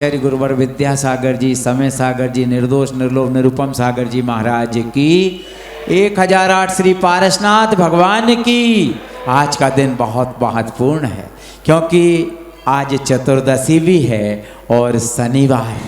श्री गुरुवर विद्यासागर जी, समय सागर जी, निर्दोष निर्लोभ निरुपम सागर जी महाराज की 1008 श्री पारसनाथ भगवान की। आज का दिन बहुत महत्वपूर्ण है क्योंकि आज चतुर्दशी भी है और शनिवार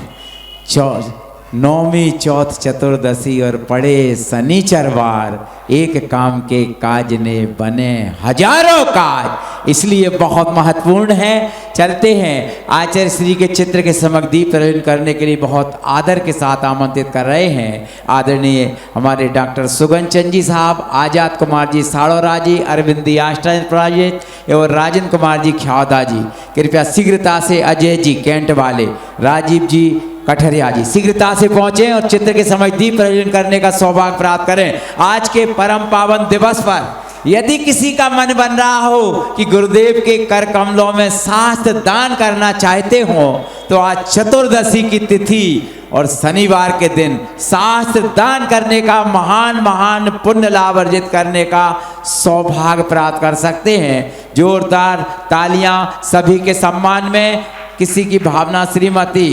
नौमी चौथ चतुर्दशी और पड़े शनिचरवार, एक काम के काज ने बने हजारों काज, इसलिए बहुत महत्वपूर्ण है। चलते हैं आचार्य श्री के चित्र के समक्ष दीप प्रज्वलन करने के लिए बहुत आदर के साथ आमंत्रित कर रहे हैं आदरणीय हमारे डॉक्टर सुगन चंद जी साहब, आजाद कुमार जी साड़ोरा जी, अरविंदी आष्टाजित एवं राजेंद्र कुमार जी ख्यादा जी। कृपया शीघ्रता से अजय जी कैंट वाले, राजीव जी कठरिया जी शीघ्रता से पहुंचे और चित्र के समय दीप प्रज्वलन करने का सौभाग्य प्राप्त करें। आज के परम पावन दिवस पर यदि किसी का मन बन रहा हो कि गुरुदेव के कर कमलों में शास्त्र दान करना चाहते हो तो आज चतुर्दशी की तिथि और शनिवार के दिन शास्त्र दान करने का महान पुण्य लाभ अर्जित करने का सौभाग्य प्राप्त कर सकते हैं। जोरदार तालियां सभी के सम्मान में। किसी की भावना श्रीमती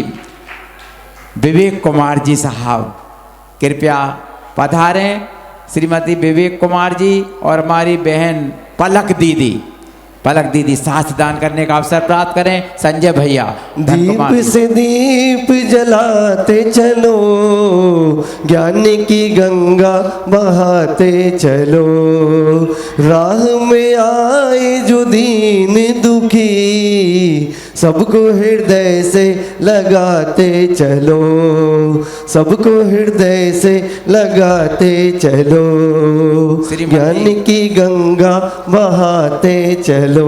विवेक कुमार जी साहब कृपया पधारें। श्रीमती विवेक कुमार जी और हमारी बहन पलक दीदी शास्त्र दान करने का अवसर प्राप्त करें। संजय भैया दीप से दीप जलाते चलो, ज्ञान की गंगा बहाते चलो, राह में आए जो दीन दुखी सबको हृदय से लगाते चलो, सबको हृदय से लगाते चलो, ज्ञान की गंगा बहाते चलो,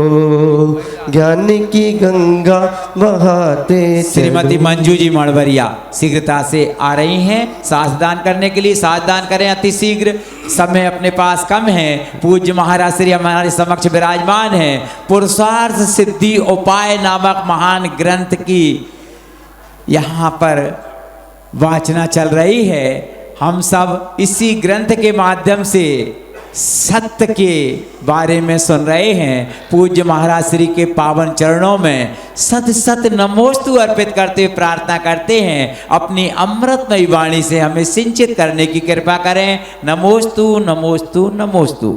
ज्ञान की गंगा बहाते चलो। श्रीमती मंजू जी मड़वरिया शीघ्रता से आ रही हैं शास्त्र दान करने के लिए। शास्त्र दान करें अति शीघ्र, समय अपने पास कम है। पूज्य महाराज श्री हमारे समक्ष विराजमान है। पुरुषार्थ सिद्धि उपाय नामक महान ग्रंथ की यहाँ पर वाचना चल रही है। हम सब इसी ग्रंथ के माध्यम से सत्य के बारे में सुन रहे हैं। पूज्य महाराज श्री के पावन चरणों में सत नमोस्तु अर्पित करते हुए प्रार्थना करते हैं अपनी अमृतमयी वाणी से हमें सिंचित करने की कृपा करें। नमोस्तु नमोस्तु नमोस्तु।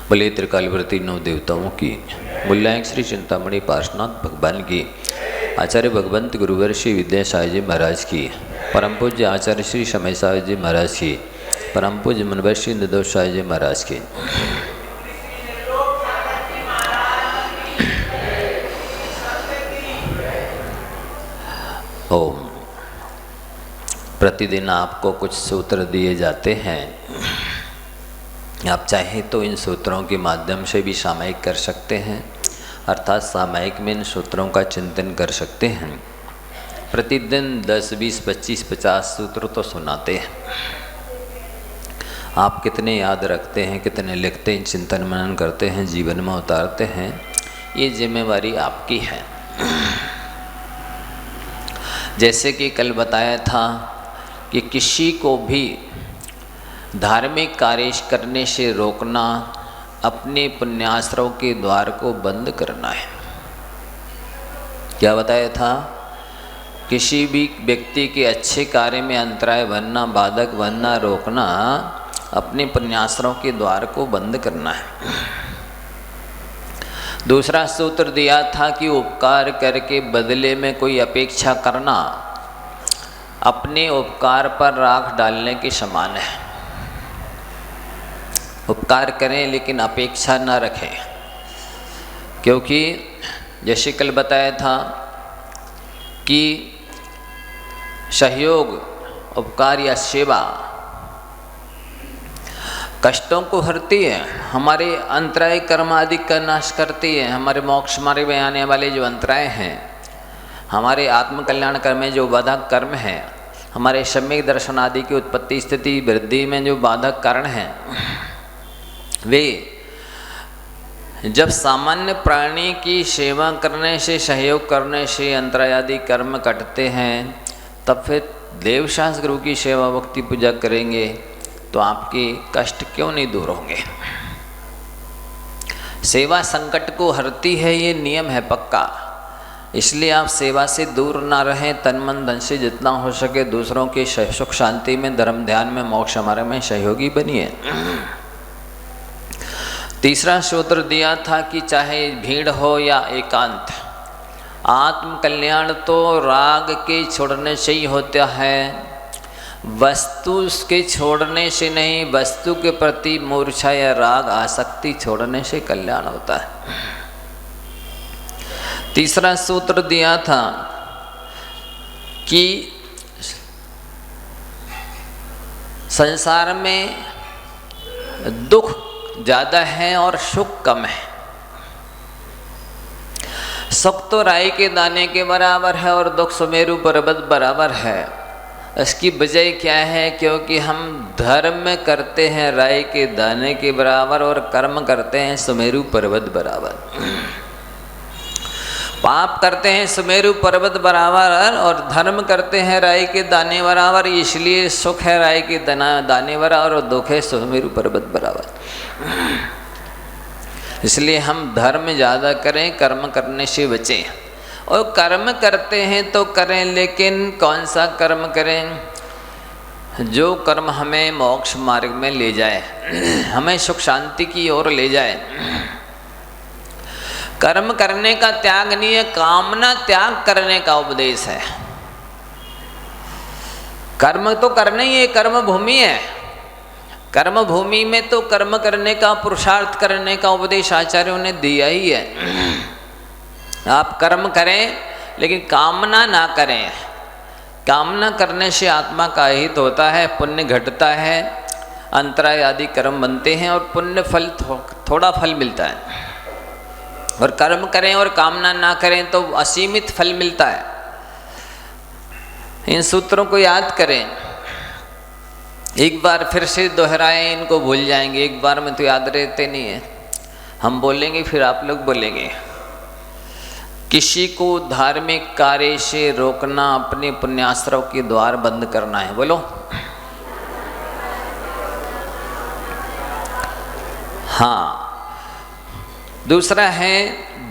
बोले त्रिकालवर्ती नौ देवताओं की, मूल्यांक श्री चिंतामणि पार्श्वनाथ भगवान की, आचार्य भगवंत गुरुवर श्री विद्यासागर जी महाराज की, परम पूज्य आचार्य श्री समय सागर जी महाराज की, परम पूज्य मुनिवर श्री निर्दोष सागर जी महाराज की। ओम। प्रतिदिन आपको कुछ सूत्र दिए जाते हैं, आप चाहें तो इन सूत्रों के माध्यम से भी सामायिक कर सकते हैं, अर्थात सामायिक में इन सूत्रों का चिंतन कर सकते हैं। प्रतिदिन 10, 20, 25, 50 सूत्र तो सुनाते हैं। आप कितने याद रखते हैं, कितने लिखते हैं, चिंतन मनन करते हैं, जीवन में उतारते हैं, ये जिम्मेवारी आपकी है। जैसे कि कल बताया था कि किसी को भी धार्मिक कार्य करने से रोकना, अपने पुण्याश्रव के द्वार को बंद करना है। क्या बताया था? किसी भी व्यक्ति के अच्छे कार्य में अंतराय बनना, बाधक बनना, रोकना, अपने पुण्याश्रव के द्वार को बंद करना है। दूसरा सूत्र दिया था कि उपकार करके बदले में कोई अपेक्षा करना अपने उपकार पर राख डालने के समान है। उपकार करें लेकिन अपेक्षा न रखें, क्योंकि जैसे कल बताया था कि सहयोग, उपकार या सेवा कष्टों को हरती है, हमारे अंतराय कर्म आदि का नाश करती है। हमारे मोक्ष मार्ग में आने वाले जो अंतराय हैं, हमारे आत्म कल्याण कर्म में जो बाधक कर्म हैं, हमारे सम्यक दर्शन आदि की उत्पत्ति स्थिति वृद्धि में जो बाधक कारण हैं, वे जब सामान्य प्राणी की सेवा करने से, सहयोग करने से अंतराय आदि कर्म कटते हैं, तब फिर देवशास्त्र गुरु की सेवा भक्ति पूजा करेंगे तो आपके कष्ट क्यों नहीं दूर होंगे। सेवा संकट को हरती है, ये नियम है पक्का। इसलिए आप सेवा से दूर ना रहें, तन मन धन से जितना हो सके दूसरों की सुख शांति में, धर्म ध्यान में, मोक्ष मार्ग में सहयोगी बनिए। तीसरा सूत्र दिया था कि चाहे भीड़ हो या एकांत, आत्म कल्याण तो राग के छोड़ने से ही होता है, वस्तु के छोड़ने से नहीं, वस्तु के प्रति मूर्छा या राग आसक्ति छोड़ने से कल्याण होता है। तीसरा सूत्र दिया था कि संसार में दुख ज़्यादा है और सुख कम है। सुख तो राई के दाने के बराबर है और दुख सुमेरु पर्वत बराबर है। इसकी वजह क्या है? क्योंकि हम धर्म करते हैं राई के दाने के बराबर और कर्म करते हैं सुमेरु पर्वत बराबर। पाप करते हैं सुमेरु पर्वत बराबर और धर्म करते हैं राई के दाने बराबर, इसलिए सुख है राई के दाने बराबर और दुख है सुमेरु पर्वत बराबर। इसलिए हम धर्म ज़्यादा करें, कर्म करने से बचें। और कर्म करते हैं तो करें, लेकिन कौन सा कर्म करें? जो कर्म हमें मोक्ष मार्ग में ले जाए, हमें सुख शांति की ओर ले जाए। कर्म करने का त्याग नहीं है, कामना त्याग करने का उपदेश है। कर्म तो करना ही है, कर्म भूमि है। कर्म भूमि में तो कर्म करने का, पुरुषार्थ करने का उपदेश आचार्यों ने दिया ही है। आप कर्म करें लेकिन कामना ना करें। कामना करने से आत्मा का हित होता है, पुण्य घटता है, अंतराय आदि कर्म बनते हैं और पुण्य फल थोड़ा फल मिलता है। और कर्म करें और कामना ना करें तो असीमित फल मिलता है। इन सूत्रों को याद करें, एक बार फिर से दोहराएं, इनको भूल जाएंगे। एक बार में तो याद रहते नहीं है। हम बोलेंगे फिर आप लोग बोलेंगे। किसी को धार्मिक कार्य से रोकना अपने पुण्याश्रव के द्वार बंद करना है। बोलो। हाँ। दूसरा है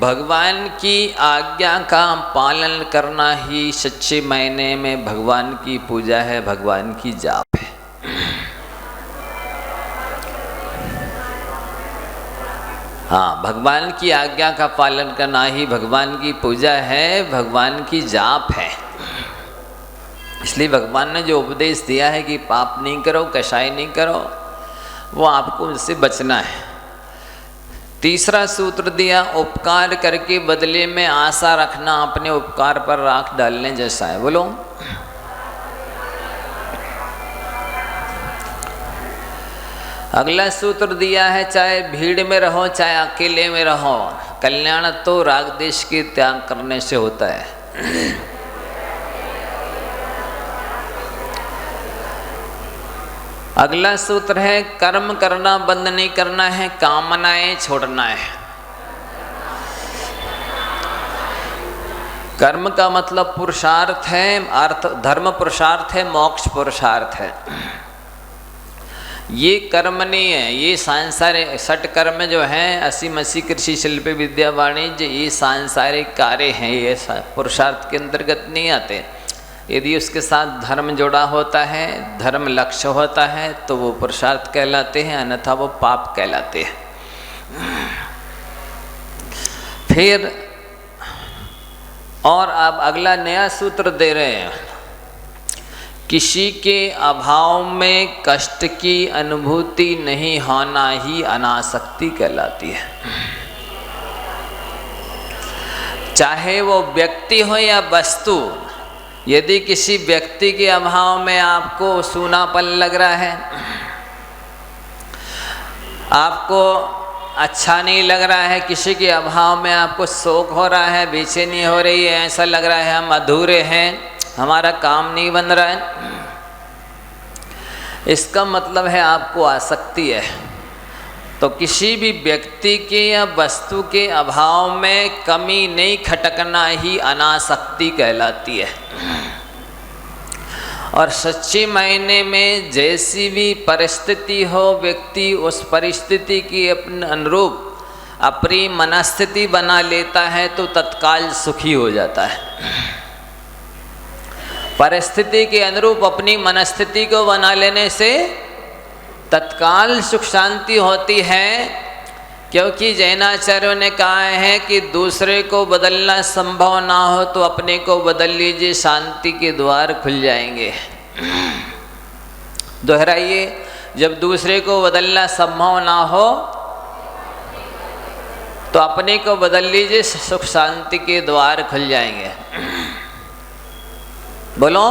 भगवान की आज्ञा का पालन करना ही सच्चे मायने में भगवान की पूजा है, भगवान की जाप है। हाँ, भगवान की आज्ञा का पालन करना ही भगवान की पूजा है, भगवान की जाप है। इसलिए भगवान ने जो उपदेश दिया है कि पाप नहीं करो, कसाई नहीं करो, वो आपको उससे बचना है। तीसरा सूत्र दिया, उपकार करके बदले में आशा रखना अपने उपकार पर राख डालने जैसा है। बोलो। अगला सूत्र दिया है, चाहे भीड़ में रहो चाहे अकेले में रहो, कल्याण तो राग देश के त्याग करने से होता है। अगला सूत्र है, कर्म करना बंद नहीं करना है, कामनाएं छोड़ना है। कर्म का मतलब पुरुषार्थ है, अर्थ धर्म पुरुषार्थ है, मोक्ष पुरुषार्थ है। ये कर्म नहीं है, ये सांसारिक षट कर्म जो हैं, 80 मसी कृषि शिल्प विद्या वाणिज्य, ये सांसारिक कार्य हैं, ये पुरुषार्थ के अंतर्गत नहीं आते। यदि उसके साथ धर्म जुड़ा होता है, धर्म लक्ष्य होता है, तो वो पुरुषार्थ कहलाते हैं, अन्यथा वो पाप कहलाते हैं। फिर और अब अगला नया सूत्र दे रहे हैं, किसी के अभाव में कष्ट की अनुभूति नहीं होना ही अनासक्ति कहलाती है। चाहे वो व्यक्ति हो या वस्तु, यदि किसी व्यक्ति के अभाव में आपको सूनापन लग रहा है, आपको अच्छा नहीं लग रहा है, किसी के अभाव में आपको शोक हो रहा है, बेचैनी हो रही है, ऐसा लग रहा है हम अधूरे हैं, हमारा काम नहीं बन रहा है, इसका मतलब है आपको आसक्ति है। तो किसी भी व्यक्ति के या वस्तु के अभाव में कमी नहीं खटकना ही अनासक्ति कहलाती है। और सच्चे मायने में जैसी भी परिस्थिति हो, व्यक्ति उस परिस्थिति के अपने अनुरूप अपनी मनस्थिति बना लेता है तो तत्काल सुखी हो जाता है। परिस्थिति के अनुरूप अपनी मनस्थिति को बना लेने से तत्काल सुख शांति होती है, क्योंकि जैनाचार्यों ने कहा है कि दूसरे को बदलना संभव ना हो तो अपने को बदल लीजिए, शांति के द्वार खुल जाएंगे। दोहराइए, जब दूसरे को बदलना संभव ना हो तो अपने को बदल लीजिए, सुख शांति के द्वार खुल जाएंगे। बोलो।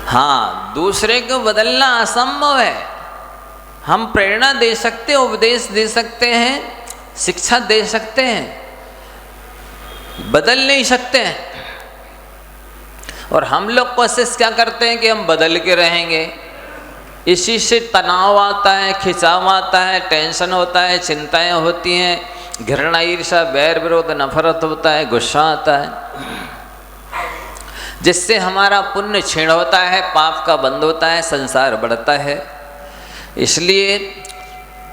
हाँ, दूसरे को बदलना असंभव है। हम प्रेरणा दे सकते हैं, उपदेश दे सकते हैं, शिक्षा दे सकते हैं, बदल नहीं सकते हैं। और हम लोग कोशिश क्या करते हैं कि हम बदल के रहेंगे। इसी से तनाव आता है, खिंचाव आता है, टेंशन होता है, चिंताएं होती हैं, घृणा, ईर्ष्या, बैर विरोध, नफरत होता है, गुस्सा आता है, जिससे हमारा पुण्य क्षीण होता है, पाप का बंध होता है, संसार बढ़ता है। इसलिए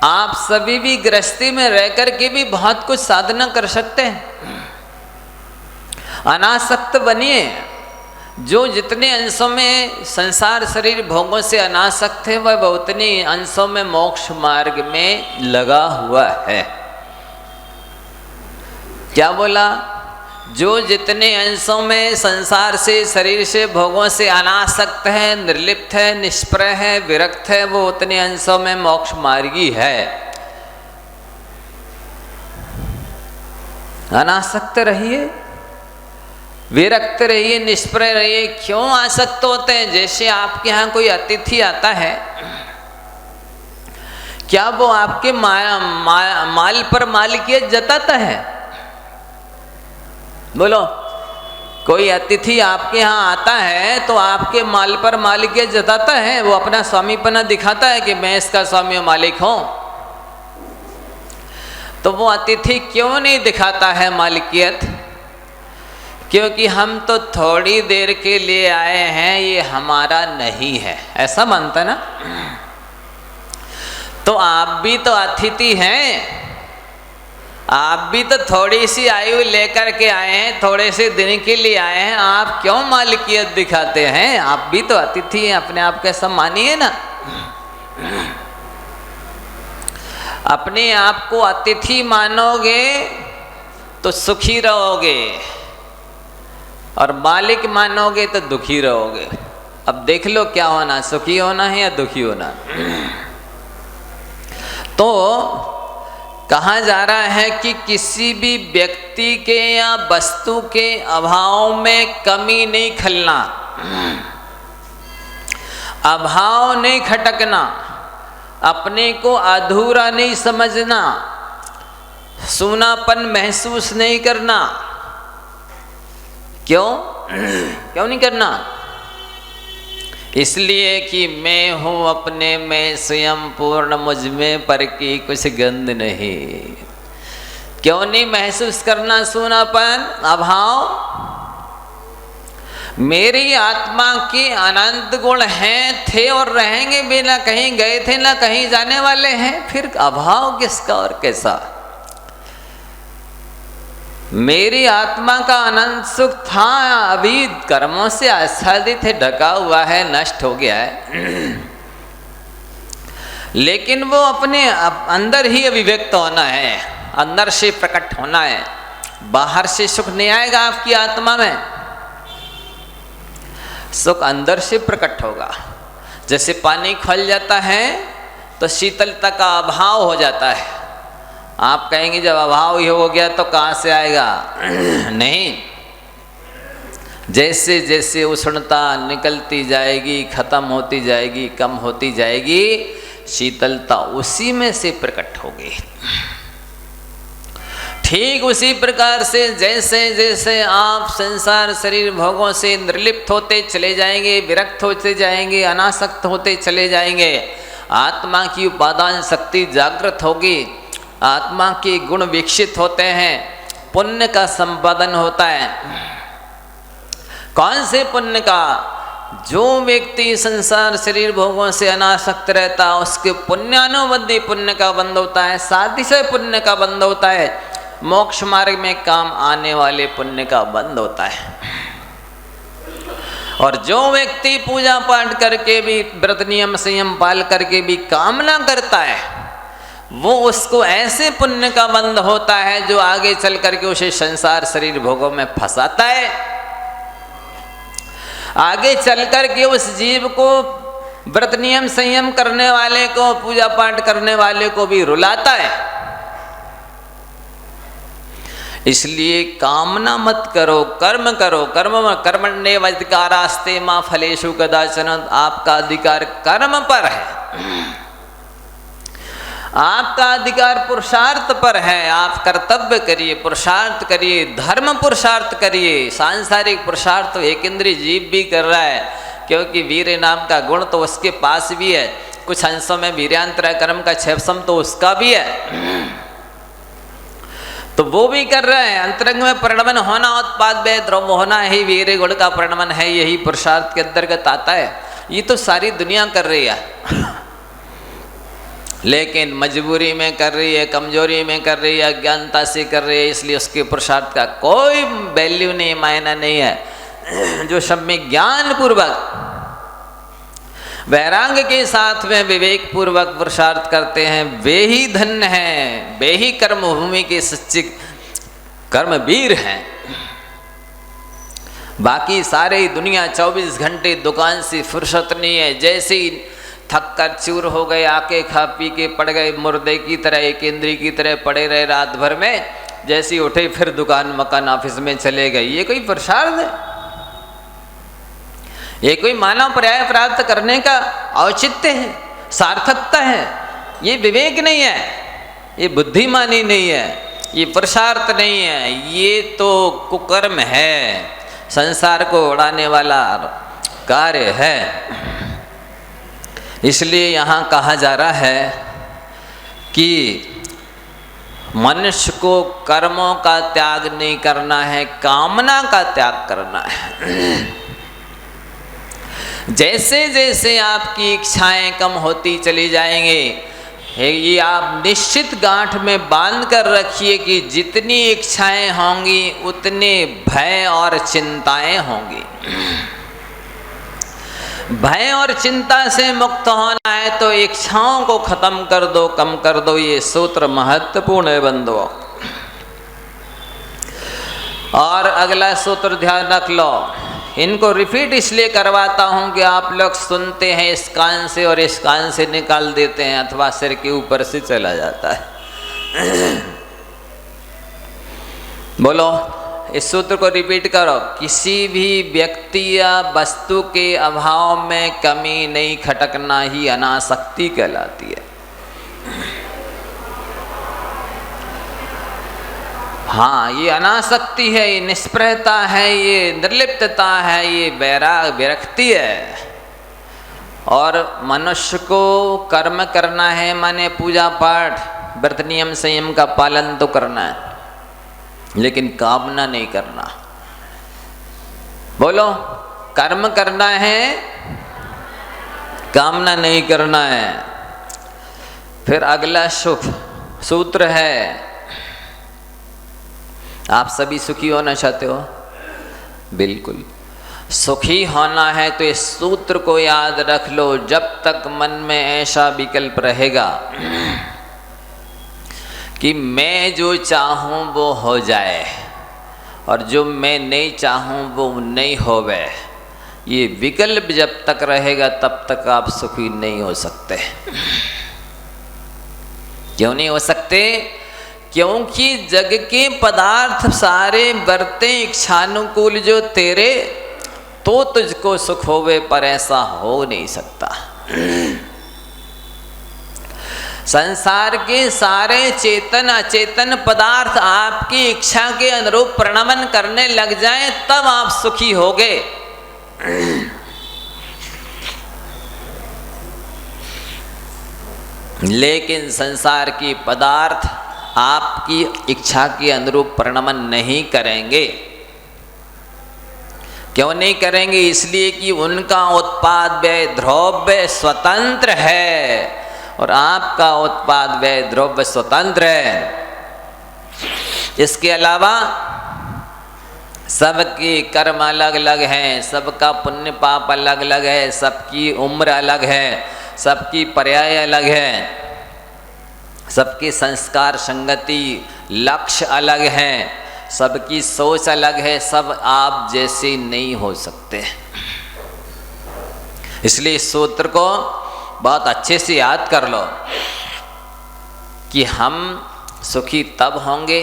आप सभी भी गृहस्थी में रह कर के भी बहुत कुछ साधना कर सकते हैं। अनासक्त बनिए। जो जितने अंशों में संसार शरीर भोगों से अनासक्त है, वह उतने अंशों में मोक्ष मार्ग में लगा हुआ है। क्या बोला? जो जितने अंशों में संसार से, शरीर से, भोगों से अनासक्त है, निर्लिप्त है, निष्प्रय है, विरक्त है, वो उतने अंशों में मोक्ष मार्गी है। अनासक्त रहिए, विरक्त रहिए, निष्प्रय रहिए। क्यों आसक्त होते हैं? जैसे आपके यहाँ कोई अतिथि आता है, क्या वो आपके माल पर मालिकियत जताता है? बोलो। कोई अतिथि आपके यहाँ आता है तो आपके माल पर मालिकियत जताता है? वो अपना स्वामीपना दिखाता है कि मैं इसका स्वामी और मालिक हूं? तो वो अतिथि क्यों नहीं दिखाता है मालिकियत? क्योंकि हम तो थोड़ी देर के लिए आए हैं, ये हमारा नहीं है, ऐसा मानता ना। तो आप भी तो अतिथि हैं, आप भी तो थोड़ी सी आयु लेकर के आए हैं, थोड़े से दिन के लिए आए हैं। आप क्यों मालिकियत दिखाते हैं? आप भी तो अतिथि हैं, अपने आप कैसा मानिए ना। अपने आप को अतिथि मानोगे तो सुखी रहोगे, और मालिक मानोगे तो दुखी रहोगे। अब देख लो क्या होना, सुखी होना है या दुखी होना। तो कहा जा रहा है कि किसी भी व्यक्ति के या वस्तु के अभाव में कमी नहीं खलना, अभाव नहीं खटकना, अपने को अधूरा नहीं समझना, सूनापन महसूस नहीं करना। क्यों नहीं करना? इसलिए कि मैं हूँ अपने में स्वयं पूर्ण, मुझ में पर की कुछ गंध नहीं। क्यों नहीं महसूस करना सूनापन, अभाव? मेरी आत्मा के अनंत गुण हैं, थे और रहेंगे भी, ना कहीं गए थे ना कहीं जाने वाले हैं, फिर अभाव किसका और कैसा? मेरी आत्मा का अनंत सुख था, अभी कर्मों से आच्छादित है, ढका हुआ है, नष्ट हो गया है। लेकिन वो अपने अंदर ही अभिव्यक्त होना है, अंदर से प्रकट होना है। बाहर से सुख नहीं आएगा आपकी आत्मा में, सुख अंदर से प्रकट होगा। जैसे पानी खल जाता है तो शीतलता का अभाव हो जाता है। आप कहेंगे जब अभाव ही हो गया तो कहाँ से आएगा? नहीं, जैसे जैसे उष्णता निकलती जाएगी, खत्म होती जाएगी, कम होती जाएगी, शीतलता उसी में से प्रकट होगी। ठीक उसी प्रकार से जैसे जैसे आप संसार शरीर भोगों से निर्लिप्त होते चले जाएंगे, विरक्त होते जाएंगे, अनासक्त होते चले जाएंगे, आत्मा की उपादान शक्ति जागृत होगी, आत्मा के गुण विकसित होते हैं, पुण्य का संपादन होता है। कौन से पुण्य का? जो व्यक्ति संसार शरीर भोगों से अनासक्त रहता है उसके पुण्यानुबंधी पुण्य का बंध होता है, साथी से पुण्य का बंध होता है, मोक्ष मार्ग में काम आने वाले पुण्य का बंध होता है। और जो व्यक्ति पूजा पाठ करके भी व्रत नियम संयम पाल करके भी कामना करता है वो उसको ऐसे पुण्य का बंध होता है जो आगे चल करके उसे संसार शरीर भोगों में फंसाता है, आगे चल करके उस जीव को व्रत नियम संयम करने वाले को पूजा पाठ करने वाले को भी रुलाता है। इसलिए कामना मत करो, कर्म करो। कर्मण्येवाधिकारास्ते मा फलेषु कदाचन। आपका अधिकार कर्म पर है, आपका अधिकार पुरुषार्थ पर है। आप कर्तव्य करिए, पुरुषार्थ करिए, धर्म पुरुषार्थ करिए। सांसारिक पुरुषार्थ तो एक इंद्रिय जीव भी कर रहा है, क्योंकि वीर नाम का गुण तो उसके पास भी है। कुछ अंशों में वीर्यांतरा कर्म का क्षेपसम तो उसका भी है, तो वो भी कर रहे हैं। अंतरंग में प्रणमन होना, उत्पाद में द्रव्य होना ही वीर गुण का प्रणमन है, यही पुरुषार्थ के अंतर्गत आता है। ये तो सारी दुनिया कर रही है, लेकिन मजबूरी में कर रही है, कमजोरी में कर रही है, अज्ञानता से कर रही है, इसलिए उसके पुरुषार्थ का कोई वैल्यू नहीं, मायना नहीं है। जो सब में ज्ञान पूर्वक वैराग्य के साथ में विवेक पूर्वक पुरुषार्थ करते हैं वे ही धन्य हैं, वे ही कर्म भूमि के सच्चे कर्मवीर हैं। बाकी सारे दुनिया 24 घंटे दुकान से फुर्सत नहीं है, जैसे ही थक कर चूर हो गए, आके खा पी के पड़ गए मुर्दे की तरह, एक इंद्री की तरह पड़े रहे रात भर में, जैसे ही उठे फिर दुकान मकान ऑफिस में चले गए। ये कोई पुरुषार्थ है? ये कोई मानव पर्याय प्राप्त करने का औचित्य है, सार्थकता है? ये विवेक नहीं है, ये बुद्धिमानी नहीं है, ये पुरुषार्थ नहीं है, ये तो कुकर्म है, संसार को उड़ाने वाला कार्य है। इसलिए यहाँ कहा जा रहा है कि मनुष्य को कर्मों का त्याग नहीं करना है, कामना का त्याग करना है। जैसे जैसे आपकी इच्छाएं कम होती चली जाएंगे, ये आप निश्चित गांठ में बांध कर रखिए कि जितनी इच्छाएं होंगी उतने भय और चिंताएं होंगी। भय और चिंता से मुक्त होना है तो इच्छाओं को खत्म कर दो, कम कर दो। ये सूत्र महत्वपूर्ण है बंधुओं। और अगला सूत्र ध्यान रख लो, इनको रिपीट इसलिए करवाता हूं कि आप लोग सुनते हैं इस कान से और इस कान से निकाल देते हैं, अथवा सिर के ऊपर से चला जाता है। बोलो, इस सूत्र को रिपीट करो। किसी भी व्यक्ति या वस्तु के अभाव में कमी नहीं खटकना ही अनासक्ति कहलाती है। हाँ, ये अनासक्ति है, ये निष्प्रहता है, ये निर्लिप्तता है, ये विरक्ति है। और मनुष्य को कर्म करना है, माने पूजा पाठ व्रत नियम संयम का पालन तो करना है, लेकिन कामना नहीं करना। बोलो, कर्म करना है, कामना नहीं करना है। फिर अगला शुभ सूत्र है, आप सभी सुखी होना चाहते हो? बिल्कुल, सुखी होना है तो इस सूत्र को याद रख लो। जब तक मन में ऐसा विकल्प रहेगा कि मैं जो चाहूं वो हो जाए और जो मैं नहीं चाहूं वो नहीं होवे, ये विकल्प जब तक रहेगा तब तक आप सुखी नहीं हो सकते। क्यों नहीं हो सकते? क्योंकि जग के पदार्थ सारे बरते इच्छानुकूल जो तेरे, तो तुझको सुख होवे, पर ऐसा हो नहीं सकता। संसार के सारे चेतन अचेतन पदार्थ आपकी इच्छा के अनुरूप प्रणमन करने लग जाएं, तब आप सुखी होगे। लेकिन संसार की पदार्थ आपकी इच्छा के अनुरूप प्रणमन नहीं करेंगे, क्यों नहीं करेंगे? इसलिए कि उनका उत्पाद व्यय द्रव्य स्वतंत्र है और आपका उत्पाद व्यय द्रव्य स्वतंत्र है। इसके अलावा सबके कर्म अलग अलग हैं, सबका पुण्य पाप अलग अलग है, सबकी उम्र अलग है, सबकी पर्याय अलग है, सबके संस्कार संगति लक्ष्य अलग हैं, सबकी सोच अलग है, सब आप जैसे नहीं हो सकते। इसलिए इस सूत्र को बहुत अच्छे से याद कर लो कि हम सुखी तब होंगे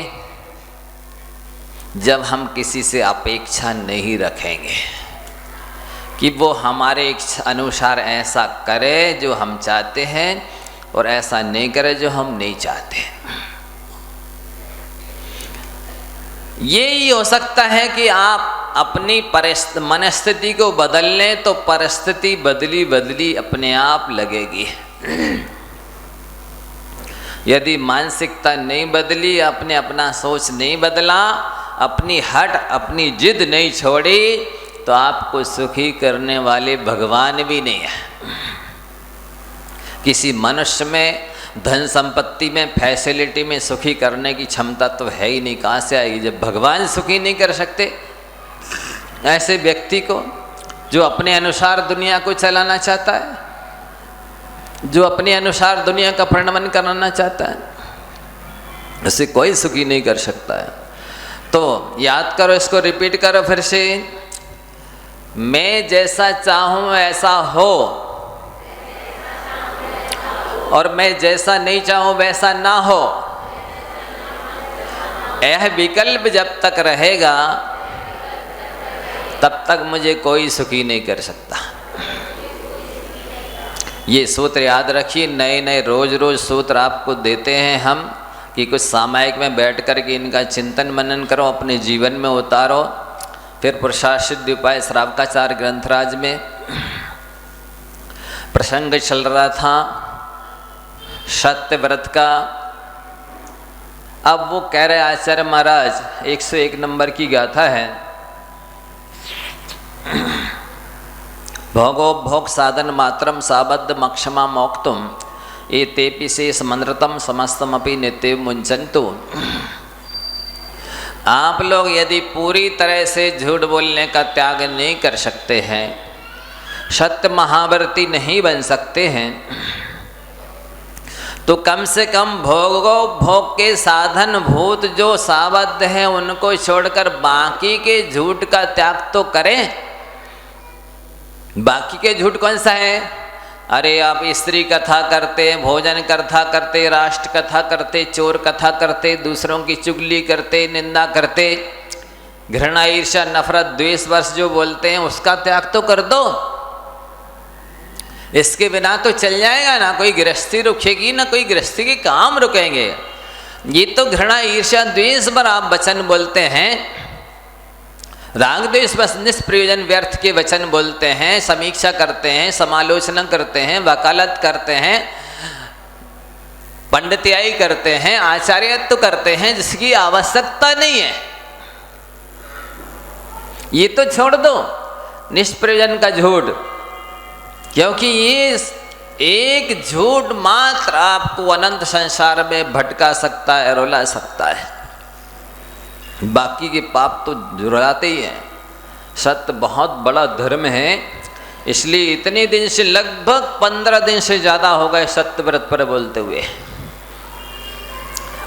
जब हम किसी से अपेक्षा नहीं रखेंगे कि वो हमारे अनुसार ऐसा करे जो हम चाहते हैं और ऐसा नहीं करे जो हम नहीं चाहते। यही हो सकता है कि आप अपनी मनस्थिति को बदल लें तो परिस्थिति बदली बदली अपने आप लगेगी। यदि मानसिकता नहीं बदली, आपने अपना सोच नहीं बदला, अपनी हट अपनी जिद नहीं छोड़ी, तो आपको सुखी करने वाले भगवान भी नहीं है। किसी मनुष्य में धन संपत्ति में फैसिलिटी में सुखी करने की क्षमता तो है ही नहीं, कहाँ से आएगी जब भगवान सुखी नहीं कर सकते। ऐसे व्यक्ति को जो अपने अनुसार दुनिया को चलाना चाहता है, जो अपने अनुसार दुनिया का परिणमन कराना चाहता है, उसे कोई सुखी नहीं कर सकता है। तो याद करो, इसको रिपीट करो फिर से। मैं जैसा चाहूं ऐसा हो और मैं जैसा नहीं चाहूं वैसा ना हो। यह विकल्प जब तक रहेगा तब तक मुझे कोई सुखी नहीं कर सकता। ये सूत्र याद रखिए। नए नए रोज रोज सूत्र आपको देते हैं हम कि कुछ सामायिक में बैठ कर के इनका चिंतन मनन करो, अपने जीवन में उतारो। फिर पुरुषार्थ उपाय श्रावकाचार्य ग्रंथराज में प्रसंग चल रहा था सत्य व्रत का। अब वो कह रहे आचार्य महाराज 101 नंबर की गाथा है। भोगो भोग साधन मात्रम साबद्ध मक्षमा मोक्तुम ये तेपि शेष मनृतम समस्तमपि नित्य मुंचन्तु। आप लोग यदि पूरी तरह से झूठ बोलने का त्याग नहीं कर सकते हैं, सत्य महाव्रती नहीं बन सकते हैं, तो कम से कम भोग के साधन भूत जो साबद्ध हैं उनको छोड़कर बाकी के झूठ का त्याग तो करें। बाकी के झूठ कौन सा है? अरे आप स्त्री कथा करते, भोजन कथा करते, राष्ट्र कथा करते, चोर कथा करते, दूसरों की चुगली करते, निंदा करते, घृणा ईर्ष्या नफरत द्वेष वर्ष जो बोलते हैं उसका त्याग तो कर दो। इसके बिना तो चल जाएगा ना, कोई गृहस्थी रुकेगी ना कोई गृहस्थी के काम रुकेंगे। ये तो घृणा ईर्ष्या द्वेष पर आप वचन बोलते हैं, राग द्वेष बस निष्प्रयोजन व्यर्थ के वचन बोलते हैं, समीक्षा करते हैं, समालोचना करते हैं, वकालत करते हैं, पंडितियाई करते हैं, आचार्यत्व करते हैं जिसकी आवश्यकता नहीं है। ये तो छोड़ दो निष्प्रयोजन का झूठ, क्योंकि ये एक झूठ मात्र आपको अनंत संसार में भटका सकता है, रुला सकता है। बाकी के पाप तो जुड़ाते ही हैं। सत्य बहुत बड़ा धर्म है, इसलिए इतने दिन से लगभग 15 दिन से ज़्यादा हो गए सत्य व्रत पर बोलते हुए।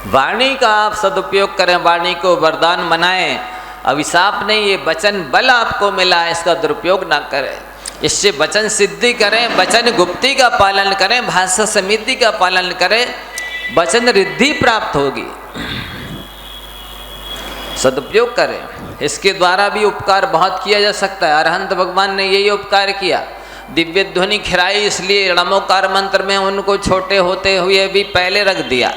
वाणी का आप सदुपयोग करें, वाणी को वरदान बनाएं, अभिशाप नहीं, ये वचन बल आपको मिला है, इसका दुरुपयोग ना करें। इससे वचन सिद्धि करें, वचन गुप्ति का पालन करें, भाषा समिति का पालन करें, वचन रिद्धि प्राप्त होगी। सदुपयोग करें, इसके द्वारा भी उपकार बहुत किया जा सकता है। अरहंत भगवान ने यही उपकार किया, दिव्य ध्वनि खिराई, इसलिए णमोकार मंत्र में उनको छोटे होते हुए भी पहले रख दिया।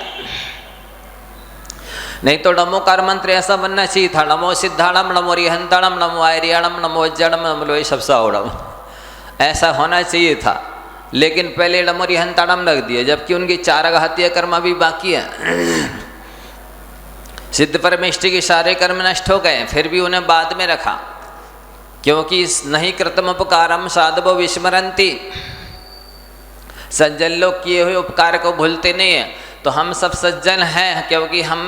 नहीं तो नमोकार मंत्र ऐसा बनना चाहिए था, नमो सिद्धाणम, नमो रिहंताणम, नमो आर्याणम, नमो वज्जणम, नमो लोई सबसाओड़म, ऐसा होना चाहिए था। लेकिन पहले नमो रिहंताणम रख दिया, जबकि उनकी 4 घातीय कर्म भी बाकी है। सिद्ध परमेष्टि के सारे कर्म नष्ट हो गए, फिर भी उन्हें बाद में रखा। क्योंकि नहीं कृतम उपकारम साधवो विस्मरन्ति, सज्जन लोग किए हुए उपकार को भूलते नहीं है। तो हम सब सज्जन हैं क्योंकि हम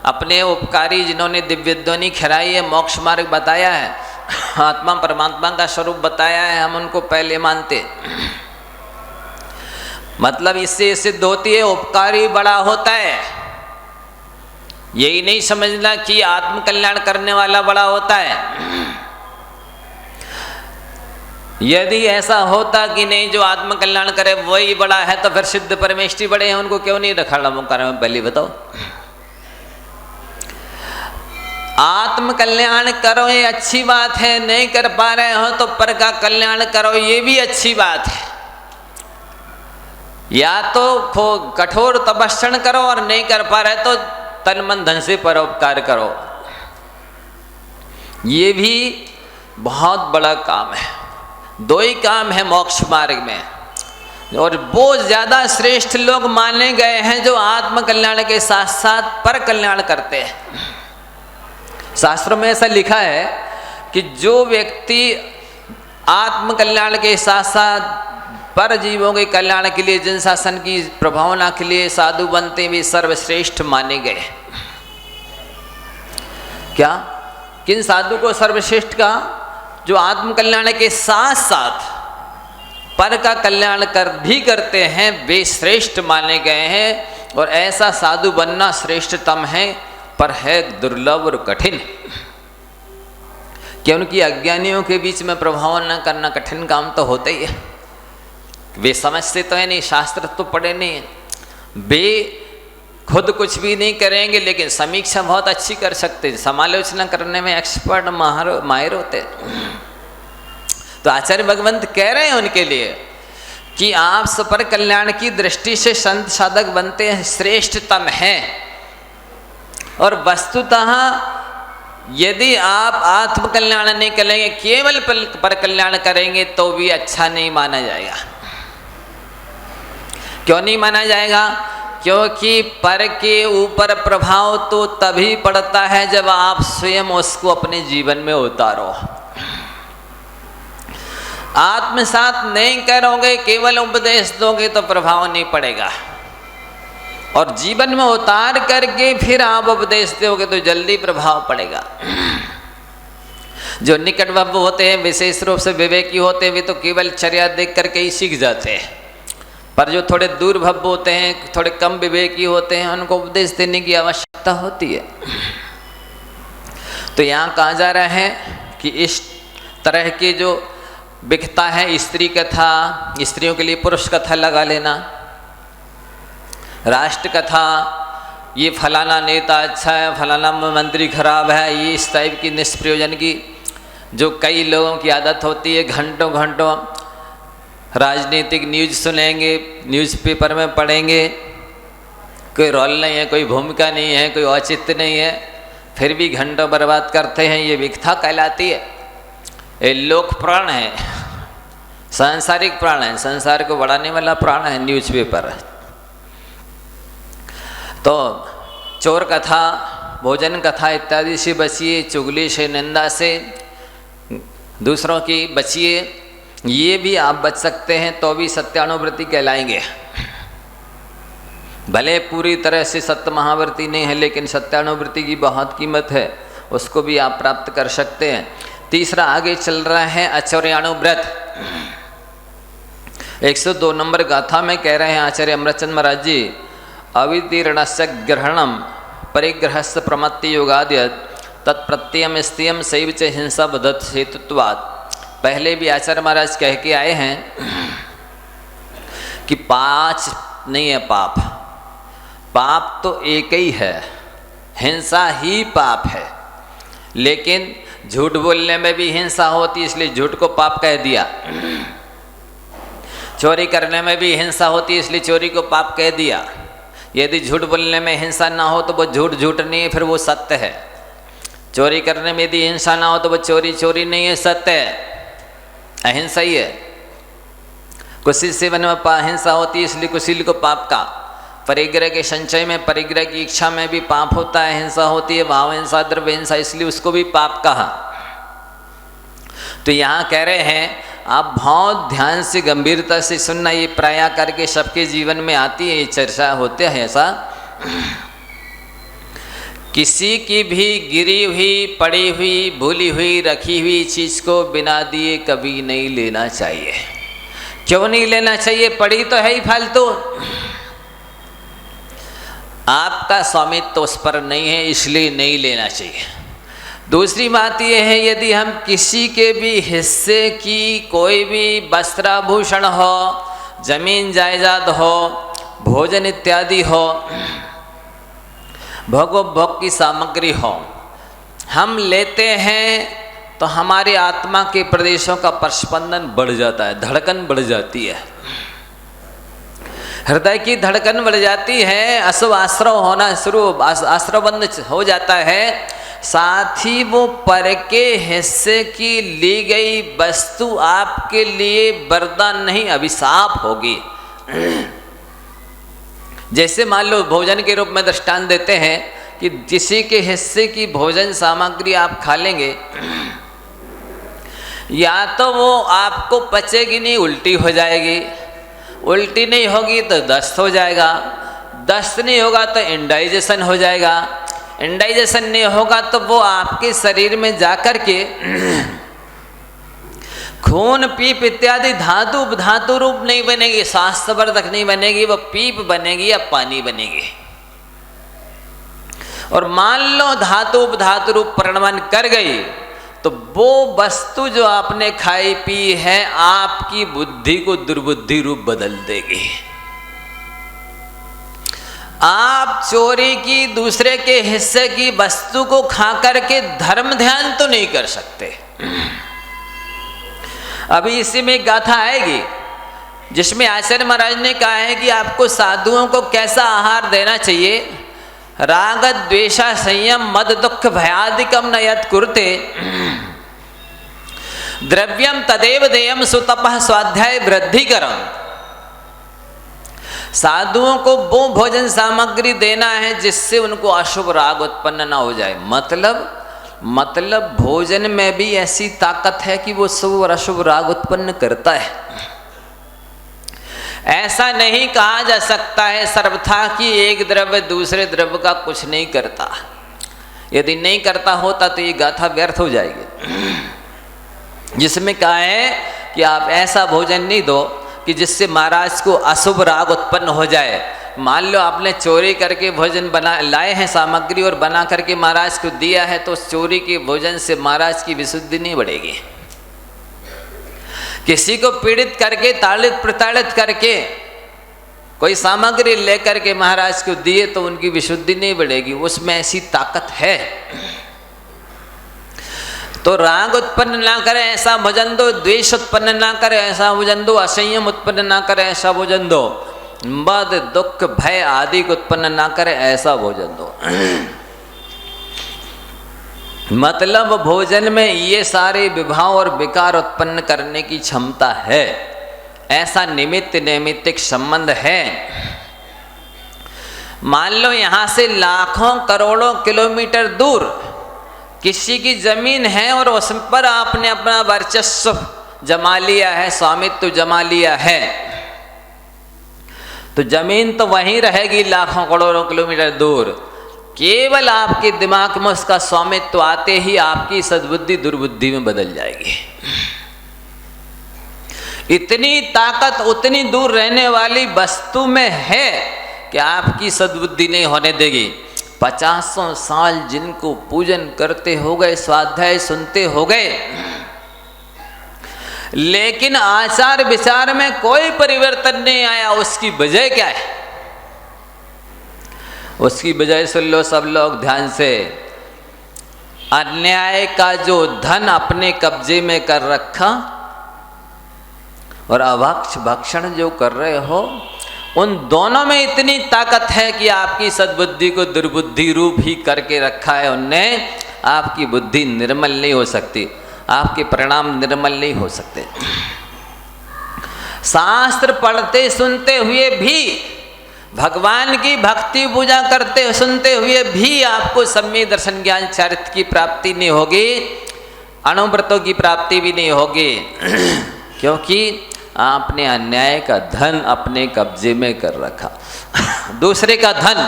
अपने उपकारी जिन्होंने दिव्य ध्वनि खिलाई है, मोक्ष मार्ग बताया है, आत्मा परमात्मा का स्वरूप बताया है, हम उनको पहले मानते। मतलब इससे सिद्ध होती है उपकारी बड़ा होता है। यही नहीं समझना कि आत्म कल्याण करने वाला बड़ा होता है। यदि ऐसा होता कि नहीं जो आत्म कल्याण करे वही बड़ा है तो फिर सिद्ध परमेष्ठी बड़े हैं, उनको क्यों नहीं रखा लंबोकार में? पहले बताओ। आत्म कल्याण करो ये अच्छी बात है, नहीं कर पा रहे हो तो पर का कल्याण करो ये भी अच्छी बात है। या तो कठोर तपस्या करो और नहीं कर पा रहे तो तन मन धन से परोपकार करो, ये भी बहुत बड़ा काम है। दो ही काम है मोक्ष मार्ग में, और वो ज्यादा श्रेष्ठ लोग माने गए हैं जो आत्म कल्याण के साथ साथ पर कल्याण करते हैं। शास्त्रों में ऐसा लिखा है कि जो व्यक्ति आत्म कल्याण के साथ साथ पर जीवों के कल्याण के लिए, जन शासन की प्रभावना के लिए साधु बनते भी सर्वश्रेष्ठ माने गए। क्या? किन साधु को सर्वश्रेष्ठ कहा? जो आत्म कल्याण के साथ साथ पर का कल्याण भी करते हैं, वे श्रेष्ठ माने गए हैं। और ऐसा साधु बनना श्रेष्ठतम है, पर है दुर्लभ और कठिन, क्योंकि अज्ञानियों के बीच में प्रभाव न करना कठिन काम तो होता ही है। वे समझते तो है नहीं, शास्त्र तो पढ़े नहीं है, वे खुद कुछ भी नहीं करेंगे लेकिन समीक्षा बहुत अच्छी कर सकते, समालोचना करने में एक्सपर्ट माहिर होते। तो आचार्य भगवंत कह रहे हैं उनके लिए कि आप सपर कल्याण की दृष्टि से संत साधक बनते हैं, श्रेष्ठतम है। और वस्तुतः यदि आप आत्म कल्याण नहीं करेंगे, केवल पर कल्याण करेंगे तो भी अच्छा नहीं माना जाएगा। क्यों नहीं माना जाएगा? क्योंकि पर के ऊपर प्रभाव तो तभी पड़ता है जब आप स्वयं उसको अपने जीवन में उतारो। आत्मसात नहीं करोगे, केवल उपदेश दोगे तो प्रभाव नहीं पड़ेगा, और जीवन में उतार करके फिर आप उपदेश दोगे तो जल्दी प्रभाव पड़ेगा। जो निकट भव होते हैं, विशेष रूप से विवेकी होते हैं, वे तो केवल चर्या देख करके ही सीख जाते हैं। पर जो थोड़े दूर भव होते हैं, थोड़े कम विवेकी होते हैं, उनको उपदेश देने की आवश्यकता होती है। तो यहाँ कहा जा रहा है कि इस तरह के जो बिकता है स्त्री कथा, स्त्रियों के लिए पुरुष कथा लगा लेना, राष्ट्र कथा, ये फलाना नेता अच्छा है, फलाना मंत्री खराब है, ये इस टाइप की निष्प्रयोजन की जो कई लोगों की आदत होती है। घंटों घंटों राजनीतिक न्यूज सुनेंगे, न्यूज़पेपर में पढ़ेंगे, कोई रोल नहीं है, कोई भूमिका नहीं है, कोई औचित्य नहीं है, फिर भी घंटों बर्बाद करते हैं। ये विकथा कहलाती है। ये लोक प्राण है, सांसारिक प्राण है, संसार को बढ़ाने वाला प्राण है न्यूज़पेपर। तो चोर कथा, भोजन कथा इत्यादि से बचिए, चुगली से, निंदा से, दूसरों की बचिए। ये भी आप बच सकते हैं तो भी सत्यानुवृत्ति कहलाएंगे। भले पूरी तरह से सत्य महावर्ती नहीं है, लेकिन सत्यानुवृत्ति की बहुत कीमत है, उसको भी आप प्राप्त कर सकते हैं। तीसरा आगे चल रहा है आचर्यानुव्रत। 102 नंबर गाथा में कह रहे हैं आचार्य अमृतचंद महाराज जी, अवितीर्णस्य ग्रहणम परिग्रहस्य प्रमत्ति योगाद्य तत्प्रत्ययम स्थियम शैव च हिंसा बदत हेतुत्वात्। पहले भी आचार्य महाराज कह के आए हैं कि 5 नहीं है पाप, पाप तो एक ही है, हिंसा ही पाप है। लेकिन झूठ बोलने में भी हिंसा होती है, इसलिए झूठ को पाप कह दिया। चोरी करने में भी हिंसा होती है, इसलिए चोरी को पाप कह दिया। यदि झूठ बोलने में हिंसा ना हो तो वो झूठ नहीं है, फिर वो सत्य है। चोरी करने में यदि हिंसा ना हो तो वो चोरी नहीं है, सत्य है, अहिंसा ही है। कुशील सेवन में हिंसा होती है, इसलिए कुशील को पाप का। परिग्रह के संचय में, परिग्रह की इच्छा में भी पाप होता है, हिंसा होती है, भाव हिंसा, द्रव्य हिंसा, इसलिए उसको भी पाप कहा। तो यहाँ कह रहे हैं आप बहुत ध्यान से गंभीरता से सुनना, ये प्राय करके सबके जीवन में आती है, ये चर्चा होते हैं। ऐसा किसी की भी गिरी हुई, पड़ी हुई, भूली हुई, रखी हुई चीज़ को बिना दिए कभी नहीं लेना चाहिए। क्यों नहीं लेना चाहिए? पड़ी तो है ही फालतू, आपका स्वामित्व तो उस पर नहीं है, इसलिए नहीं लेना चाहिए। दूसरी बात यह है, यदि हम किसी के भी हिस्से की कोई भी वस्त्राभूषण हो, जमीन जायदाद हो, भोजन इत्यादि हो, भोग की सामग्री हो, हम लेते हैं तो हमारे आत्मा के प्रदेशों का प्रस्पंदन बढ़ जाता है, धड़कन बढ़ जाती है, हृदय की धड़कन बढ़ जाती है, अशुभ आश्रव होना शुरू, आश्रवबंध हो जाता है। साथ ही वो पर के हिस्से की ली गई वस्तु आपके लिए वरदान नहीं, अभिशाप होगी। जैसे मान लो भोजन के रूप में दृष्टांत देते हैं कि किसी के हिस्से की भोजन सामग्री आप खा लेंगे, या तो वो आपको पचेगी नहीं, उल्टी हो जाएगी, उल्टी नहीं होगी तो दस्त हो जाएगा, दस्त नहीं होगा तो इंडाइजेशन हो जाएगा, इंडाइजेशन नहीं होगा तो वो आपके शरीर में जाकर के खून, पीप इत्यादि धातु रूप नहीं बनेगी, स्वास्थ्यवर्धक नहीं बनेगी, वो पीप बनेगी या पानी बनेगी। और मान लो धातु रूप परिणमन कर गई तो वो वस्तु जो आपने खाई पी है आपकी बुद्धि को दुर्बुद्धि रूप बदल देगी। आप चोरी की, दूसरे के हिस्से की वस्तु को खा करके धर्म ध्यान तो नहीं कर सकते। अभी इसी में एक गाथा आएगी जिसमें आचार्य महाराज ने कहा है कि आपको साधुओं को कैसा आहार देना चाहिए। राग द्वेषा संयम मद दुख भयादिकम न यत् कुरुते द्रव्यम तदेव देयम सुतपः स्वाध्याय वृद्धिकरम। साधुओं को वो भोजन सामग्री देना है जिससे उनको अशुभ राग उत्पन्न ना हो जाए। मतलब भोजन में भी ऐसी ताकत है कि वो शुभ और अशुभ राग उत्पन्न करता है। ऐसा नहीं कहा जा सकता है सर्वथा कि एक द्रव्य दूसरे द्रव्य का कुछ नहीं करता। यदि नहीं करता होता तो ये गाथा व्यर्थ हो जाएगी, जिसमें कहा है कि आप ऐसा भोजन नहीं दो कि जिससे महाराज को अशुभ राग उत्पन्न हो जाए। मान लो आपने चोरी करके भोजन बना लाए हैं सामग्री और बना करके महाराज को दिया है, तो उस चोरी के भोजन से महाराज की विशुद्धि नहीं बढ़ेगी। किसी को पीड़ित करके, ताड़ित प्रताड़ित करके कोई सामग्री लेकर के महाराज को दिए तो उनकी विशुद्धि नहीं बढ़ेगी, उसमें ऐसी ताकत है। तो राग उत्पन्न ना करे ऐसा भोजन दो, द्वेष उत्पन्न ना करे ऐसा भोजन दो, असंयम उत्पन्न ना करे ऐसा भोजन दो, मद दुख भय आदि को उत्पन्न ना करे ऐसा भोजन दो। मतलब भोजन में ये सारे विभाव और विकार उत्पन्न करने की क्षमता है, ऐसा निमित्त नैमित्तिक संबंध है। मान लो यहाँ से लाखों करोड़ों किलोमीटर दूर किसी की जमीन है और उस पर आपने अपना वर्चस्व जमा लिया है, स्वामित्व जमा लिया है, तो जमीन तो वहीं रहेगी लाखों करोड़ों किलोमीटर दूर। केवल आपके दिमाग में उसका स्वामित्व आते ही आपकी सद्बुद्धि दुर्बुद्धि में बदल जाएगी। इतनी ताकत उतनी दूर रहने वाली वस्तु में है कि आपकी सद्बुद्धि नहीं होने देगी। 50 साल जिनको पूजन करते हो गए, स्वाध्याय सुनते हो गए, लेकिन आचार विचार में कोई परिवर्तन नहीं आया। उसकी वजह क्या है? उसकी वजह सुन लो सब लोग ध्यान से। अन्याय का जो धन अपने कब्जे में कर रखा और अभक्ष भक्षण जो कर रहे हो, उन दोनों में इतनी ताकत है कि आपकी सद्बुद्धि को दुर्बुद्धि रूप ही करके रखा है उनने। आपकी बुद्धि निर्मल नहीं हो सकती, आपके परिणाम निर्मल नहीं हो सकते। शास्त्र पढ़ते सुनते हुए भी, भगवान की भक्ति पूजा करते सुनते हुए भी आपको सम्यक दर्शन ज्ञान चरित्र की प्राप्ति नहीं होगी। अनुव्रतों की प्राप्ति भी नहीं होगी, क्योंकि आपने अन्याय का धन अपने कब्जे में कर रखा। दूसरे का धन,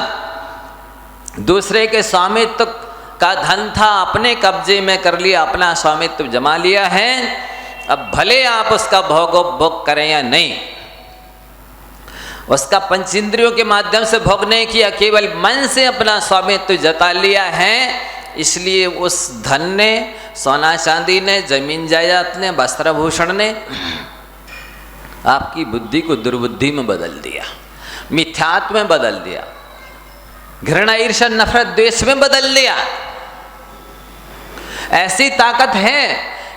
दूसरे के स्वामित्व का धन था, अपने कब्जे में कर लिया, अपना स्वामित्व जमा लिया है। अब भले आप उसका भोग करें या नहीं, उसका पंचेंद्रियों के माध्यम से भोग नहीं किया, केवल मन से अपना स्वामित्व जता लिया है। इसलिए उस धन ने, सोना चांदी ने, जमीन जायदाद ने, वस्त्र भूषण ने आपकी बुद्धि को दुर्बुद्धि में बदल दिया, मिथ्यात्व में बदल दिया, घृणा ईर्ष्या नफरत द्वेष में बदल दिया। ऐसी ताकत है,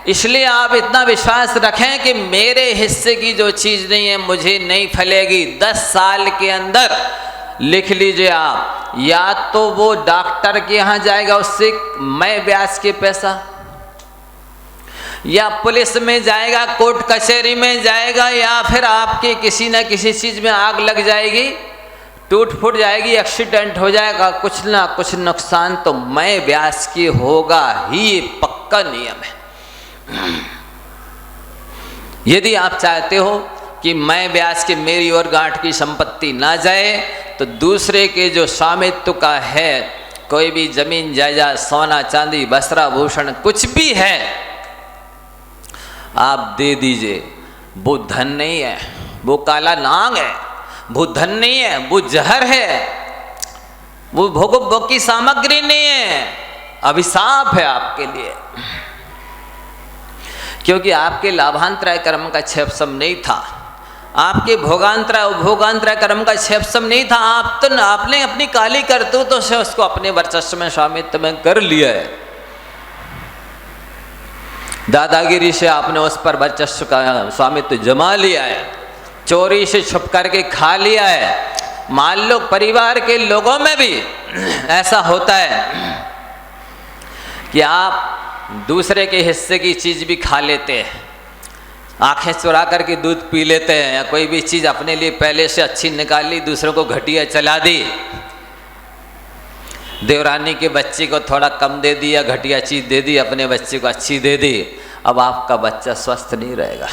इसलिए आप इतना विश्वास रखें कि मेरे हिस्से की जो चीज नहीं है मुझे नहीं फलेगी। 10 साल के अंदर लिख लीजिए आप, या तो वो डॉक्टर के यहाँ जाएगा, उससे मैं ब्याज के पैसा, या पुलिस में जाएगा, कोर्ट कचहरी में जाएगा, या फिर आपके किसी न किसी चीज में आग लग जाएगी, टूट फूट जाएगी, एक्सीडेंट हो जाएगा, कुछ ना कुछ नुकसान तो मैं ब्याज की होगा ही, ये पक्का नियम है। यदि आप चाहते हो कि मैं ब्याज के मेरी और गांठ की संपत्ति ना जाए, तो दूसरे के जो स्वामित्व का है, कोई भी जमीन जायदाद, सोना चांदी, वस्त्र भूषण कुछ भी है, आप दे दीजिए। वो धन नहीं है, वो काला नाग है, वो धन नहीं है, वो जहर है, वो भोग की सामग्री नहीं है, अभिशाप है आपके लिए। क्योंकि आपके लाभांतराय कर्म का क्षेपसम नहीं था, आपके भोगांतराय उपभोगांतराय कर्म का क्षेपसम नहीं था। आपने अपनी काली करतूतों से उसको अपने वर्चस्व में, स्वामित्व में कर लिया है। दादागिरी से आपने उस पर वर्चस्व का स्वामित्व जमा लिया है, चोरी से छुप करके खा लिया है। मान लो परिवार के लोगों में भी ऐसा होता है कि आप दूसरे के हिस्से की चीज भी खा लेते हैं, आंखें चुरा करके दूध पी लेते हैं, या कोई भी चीज अपने लिए पहले से अच्छी निकाल ली, दूसरों को घटिया चला दी। देवरानी के बच्चे को थोड़ा कम दे दी या घटिया चीज दे दी, अपने बच्चे को अच्छी दे दी। अब आपका बच्चा स्वस्थ नहीं रहेगा।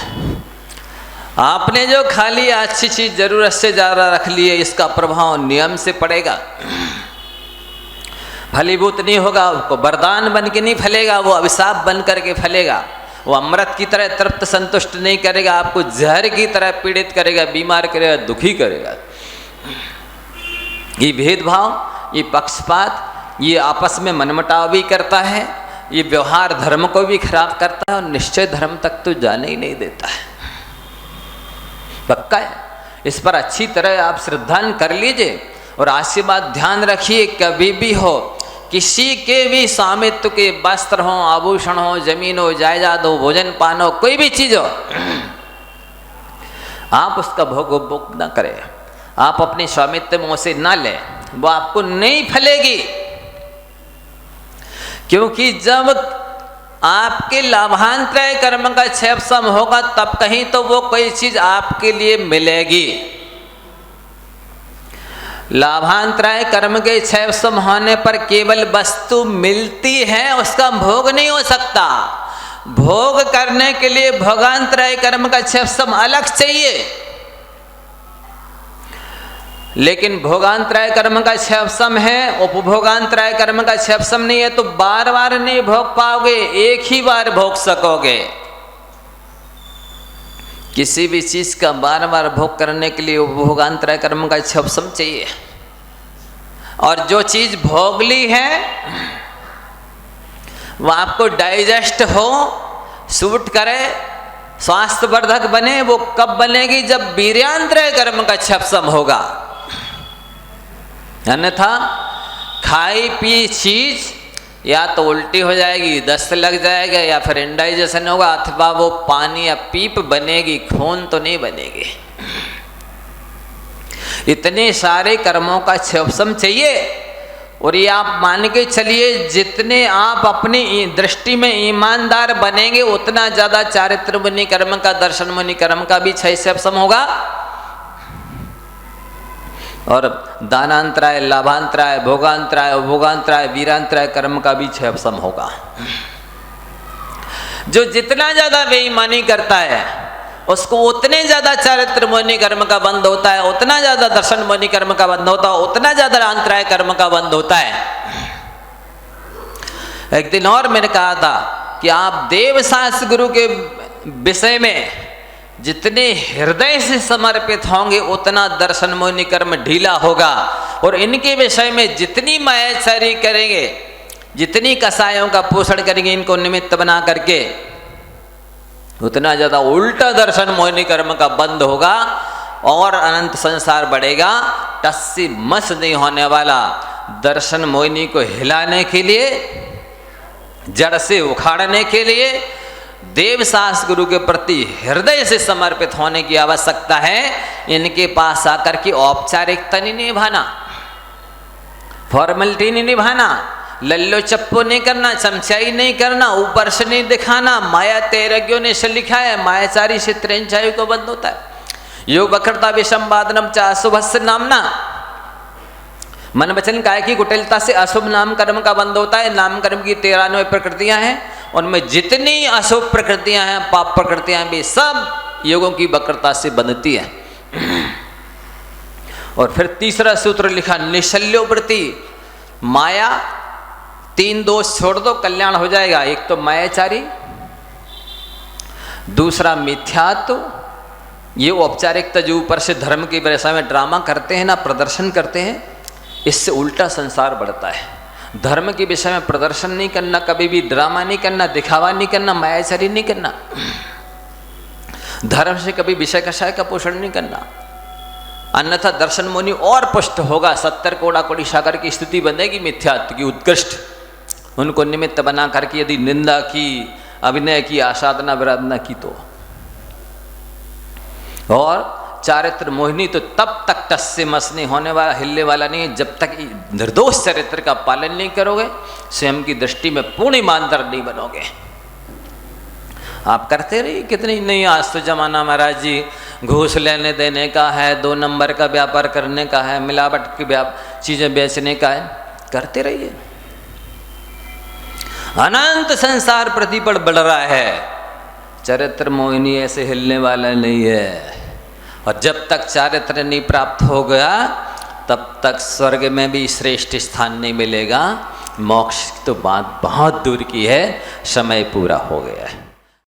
आपने जो खा लिया अच्छी चीज जरूरत से ज़्यादा रख ली है, इसका प्रभाव नियम से पड़ेगा, फलीभूत नहीं होगा, उसको वरदान बन के नहीं फलेगा, वो अभिशाप बन करके फलेगा। वो अमृत की तरह तृप्त संतुष्ट नहीं करेगा, आपको जहर की तरह पीड़ित करेगा, बीमार करेगा, दुखी करेगा। ये भेदभाव, ये पक्षपात, ये आपस में मनमुटाव भी करता है, ये व्यवहार धर्म को भी खराब करता है, और निश्चय धर्म तक तो जाने ही नहीं देता है। पक्का है, इस पर अच्छी तरह आप श्रद्धान कर लीजिए। और आज से बात ध्यान रखिए, कभी भी हो, किसी के भी स्वामित्व के वस्त्र हो, आभूषण हो, जमीन हो, जायदाद हो, भोजन पान हो, कोई भी चीज हो, आप उसका भोग न करें, आप अपने स्वामित्व में उसे ना लें, वो आपको नहीं फलेगी। क्योंकि जब आपके लाभांतराय कर्म का क्षेपसम होगा, तब कहीं तो वो कोई चीज आपके लिए मिलेगी। लाभांतराय कर्म के क्षेपसम होने पर केवल वस्तु मिलती है, उसका भोग नहीं हो सकता। भोग करने के लिए भोगांतराय कर्म का क्षेपसम अलग चाहिए, लेकिन भोगांतराय कर्म का क्षेपसम है, उपभोगांतराय कर्म का क्षेपसम नहीं है, तो बार बार नहीं भोग पाओगे, एक ही बार भोग सकोगे। किसी भी चीज का बार बार भोग करने के लिए उपभोगांतराय कर्म का क्षेपसम चाहिए। और जो चीज भोग ली है वो आपको डाइजेस्ट हो, सूट करे, स्वास्थ्यवर्धक बने, वो कब बनेगी? जब वीर्यांतराय कर्म का क्षेपसम होगा। अन्यथा खाई पी चीज या तो उल्टी हो जाएगी, दस्त लग जाएगा, या फिर इंडाइजेशन होगा, अथवा वो पानी या पीप बनेगी, खून तो नहीं बनेगी। इतने सारे कर्मों का क्षेपसम चाहिए। और ये आप मान के चलिए, जितने आप अपनी दृष्टि में ईमानदार बनेंगे, उतना ज्यादा चारित्र मुनि कर्म का, दर्शन मुनि कर्म का भी क्षेपसम होगा। और दानांतराय, लाभांतराय, भोगांतराय, उपभोगांतराय, वीरांतराय कर्म का भी क्षेपसम होगा। जो जितना ज्यादा बेईमानी करता है उसको उतने ज्यादा चारित्र मोहिनी कर्म का बंध होता है, उतना ज्यादा दर्शन मोहिनी कर्म का बंध होता है, उतना ज्यादा अंतराय कर्म का बंध होता है। एक दिन और मैंने कहा था कि आप देवशास्त्र गुरु के विषय में जितने हृदय से समर्पित होंगे उतना दर्शन मोहिनी कर्म ढीला होगा, और इनके विषय में जितनी मायाचारी करेंगे, जितनी कसायों का पोषण करेंगे इनको निमित्त बना करके, उतना ज्यादा उल्टा दर्शन मोहिनी कर्म का बंद होगा और अनंत संसार बढ़ेगा। टस्सी मस नहीं होने वाला दर्शन मोहिनी को हिलाने के लिए, जड़ से उखाड़ने के लिए देवशास्त्र गुरु के प्रति हृदय से समर्पित होने की आवश्यकता है। इनके पास आकर के औपचारिकता नहीं निभाना, फॉर्मेलिटी नहीं निभाना, लल्लो चप्पो नहीं करना, चमचाई नहीं करना, ऊपर से नहीं दिखाना। माया तैरज्ञों ने से लिखा है मायाचारी से त्रेंचाई को बंद होता है। योग बकरता विषमवादनम चा अशुभस्य नामना, मन वचन काय की कुटिलता से अशुभ नाम कर्म का बंद होता है। नाम कर्म की 93 प्रकृतियां हैं, उनमें जितनी अशुभ प्रकृतियां हैं, पाप प्रकृतियां भी सब योगों की वक्रता से बनती है। और फिर तीसरा सूत्र लिखा निशल्योवृत्ति, माया 3 दोष छोड़ दो कल्याण हो जाएगा। एक तो मायाचारी, दूसरा मिथ्यात्व, ये औपचारिकता जो ऊपर से धर्म की वजह में ड्रामा करते हैं ना, प्रदर्शन करते हैं, इससे उल्टा संसार बढ़ता है। धर्म के विषय में प्रदर्शन नहीं करना, कभी भी ड्रामा नहीं करना, दिखावा नहीं करना, मायाचारी नहीं करना, धर्म से कभी विषय कषाय का पोषण नहीं करना, अन्यथा दर्शन मोहिनी और पुष्ट होगा। 70 कोड़ा कोड़ी सागर की स्थिति बनेगी मिथ्यात्व की उत्कृष्ट। उनको निमित्त बना करके यदि निंदा की, अभिनय की, आसाधना विराधना की तो, और चारित्र मोहिनी तो तब तक टस से मस नहीं होने वाला, हिलने वाला नहीं है जब तक निर्दोष चरित्र का पालन नहीं करोगे, स्वयं की दृष्टि में पूर्ण ईमानदार नहीं बनोगे। आप करते रहिए कितनी नहीं, आज तो जमाना महाराज जी घूस लेने देने का है, 2 नंबर का व्यापार करने का है, मिलावट की चीजें बेचने का है, करते रहिए। अनंत संसार प्रतिपल बढ़ रहा है, चरित्र मोहिनी ऐसे हिलने वाला नहीं है। और जब तक चारित्र नहीं प्राप्त हो गया तब तक स्वर्ग में भी श्रेष्ठ स्थान नहीं मिलेगा। मोक्ष की तो बात बहुत दूर की है। समय पूरा हो गया है।